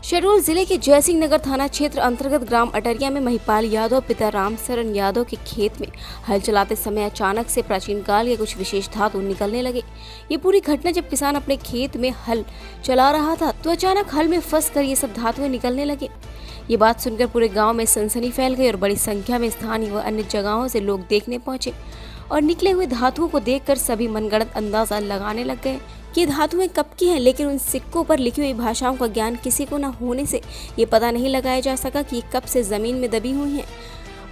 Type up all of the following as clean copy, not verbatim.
शहडोल जिले के जयसिंह नगर थाना क्षेत्र अंतर्गत ग्राम अटरिया में महिपाल यादव पिता रामशरण यादव के खेत में हल चलाते समय अचानक से प्राचीन काल के कुछ विशेष धातु निकलने लगे। ये पूरी घटना जब किसान अपने खेत में हल चला रहा था तो अचानक हल में फंसकर ये सब धातुएं निकलने लगे। ये बात सुनकर पूरे गाँव में सनसनी फैल गई और बड़ी संख्या में स्थानीय व अन्य जगहों से लोग देखने पहुंचे और निकले हुए धातुओं को देखकर सभी मनगढ़ंत अंदाजा लगाने लग गए कि ये धातुएं कब की हैं, लेकिन उन सिक्कों पर लिखी हुई भाषाओं का ज्ञान किसी को न होने से ये पता नहीं लगाया जा सका कि ये कब से जमीन में दबी हुई हैं।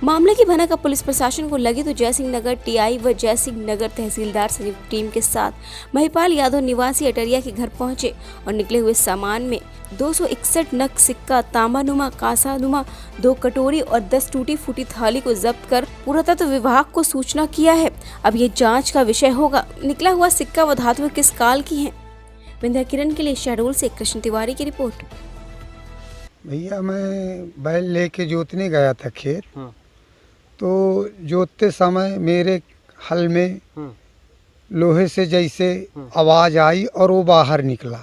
मामले की भनक अब पुलिस प्रशासन को लगी तो जयसिंह नगर टीआई व जयसिंह नगर तहसीलदार संयुक्त टीम के साथ महिपाल यादव निवासी अटरिया के घर पहुंचे और निकले हुए सामान में 261 नग सिक्का, तांबानुमा, कांसानुमा, 2 कटोरी और 10 टूटी फूटी थाली को जब्त कर पुरातत्व विभाग को सूचना किया है। अब ये जांच का विषय होगा निकला हुआ सिक्का व धातुएं किस काल की हैं। विंध्या किरण के लिए शहडोल से कृष्ण तिवारी की रिपोर्ट। भैया मैं बैल लेके जोतने गया था खेत, तो जोतते समय मेरे हल में लोहे से जैसे आवाज़ आई और वो बाहर निकला।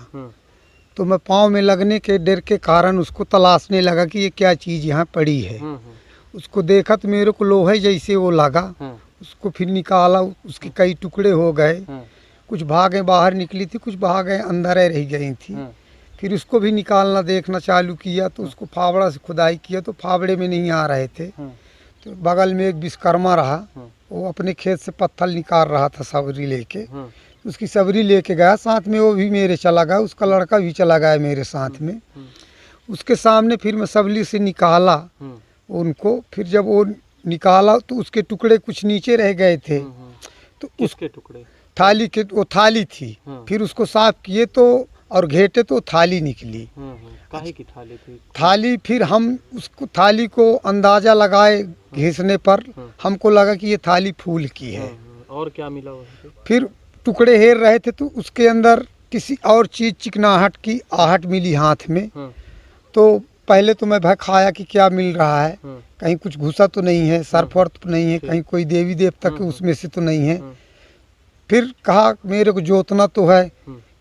तो मैं पाँव में लगने के डर के कारण उसको तलाशने लगा कि ये क्या चीज़ यहाँ पड़ी है। उसको देखा तो मेरे को लोहे जैसे वो लगा। उसको फिर निकाला, उसके कई टुकड़े हो गए। कुछ भागें बाहर निकली थी, कुछ भागें अंदर रह गई थी। फिर उसको भी निकालना देखना चालू किया तो उसको फावड़ा से खुदाई किया तो फावड़े में नहीं आ रहे थे। तो बगल में एक विश्वकर्मा रहा, वो अपने खेत से पत्थर निकाल रहा था सबरी लेके। उसकी सबरी लेके गया, साथ में वो भी मेरे चला गया, उसका लड़का भी चला गया मेरे साथ में। उसके सामने फिर मैं सबली से निकाला उनको। फिर जब वो निकाला तो उसके टुकड़े कुछ नीचे रह गए थे। तो उसके टुकड़े थाली के, वो थाली थी। फिर उसको साफ किए तो और घेटे तो थाली निकली। काहे की थाली थी? थाली फिर हम उसको थाली को अंदाजा लगाए घिसने पर हमको लगा कि ये थाली फूल की है। और क्या मिला वहाँ? फिर टुकड़े हेर रहे थे तो उसके अंदर किसी और चीज चिकनाहट की आहट मिली हाथ में। तो पहले तो मैं भय खाया कि क्या मिल रहा है, कहीं कुछ घुसा तो नहीं है, सर्फवर्त तो नहीं है, कहीं कोई देवी देवता के उसमें से तो नहीं है। फिर कहा मेरे को जोतना तो है,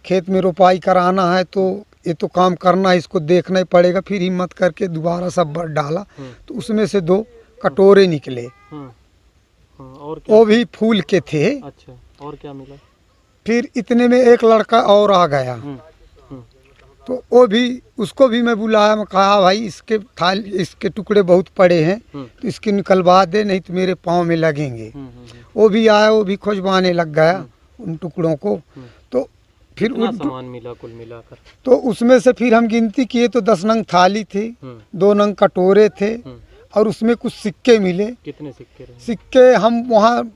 खेत में रोपाई कराना है, तो ये तो काम करना है, इसको देखना ही पड़ेगा। फिर हिम्मत करके दोबारा सब भर डाला तो उसमें से 2 कटोरे निकले। और क्या? वो भी फूल के थे। अच्छा, और क्या मिला? फिर इतने में एक लड़का और आ गया। तो वो भी, उसको भी मैं बुलाया। मैं कहा भाई इसके टुकड़े बहुत पड़े हैं तो इसके निकलवा दे, नहीं तो मेरे पाँव में लगेंगे। वो भी आया, वो भी खोजवाने लग गया उन टुकड़ों को। तो फिर सामान मिला कुल मिलाकर? तो उसमें से फिर हम गिनती किए तो 10 नंग थाली थी, 2 नंग कटोरे थे और उसमें कुछ सिक्के मिले। कितने सिक्के रहे? सिक्के हम वहाँ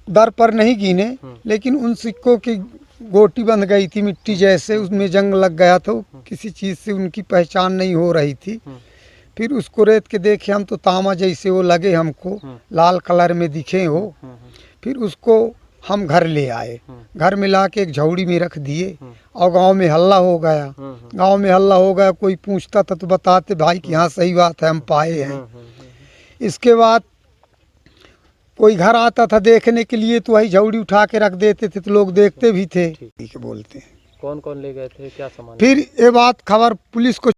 दर पर नहीं गिने, लेकिन उन सिक्कों की गोटी बंध गई थी मिट्टी जैसे, उसमें जंग लग गया था। किसी चीज़ से उनकी पहचान नहीं हो रही थी। फिर उसको रेत के देखे हम तो तांबा जैसे वो लगे हमको, लाल कलर में दिखे हो। फिर उसको हम घर ले आए, घर में ला के एक झौड़ी में रख दिए और गांव में हल्ला हो गया। गांव में हल्ला हो गया, कोई पूछता था तो बताते भाई कि हाँ सही बात है, हम पाए हैं। इसके बाद कोई घर आता था देखने के लिए तो वही झौड़ी उठा के रख देते थे, तो लोग देखते भी थे। ठीक है, बोलते हैं। कौन कौन ले गए थे, क्या सामान? फिर ये बात खबर पुलिस को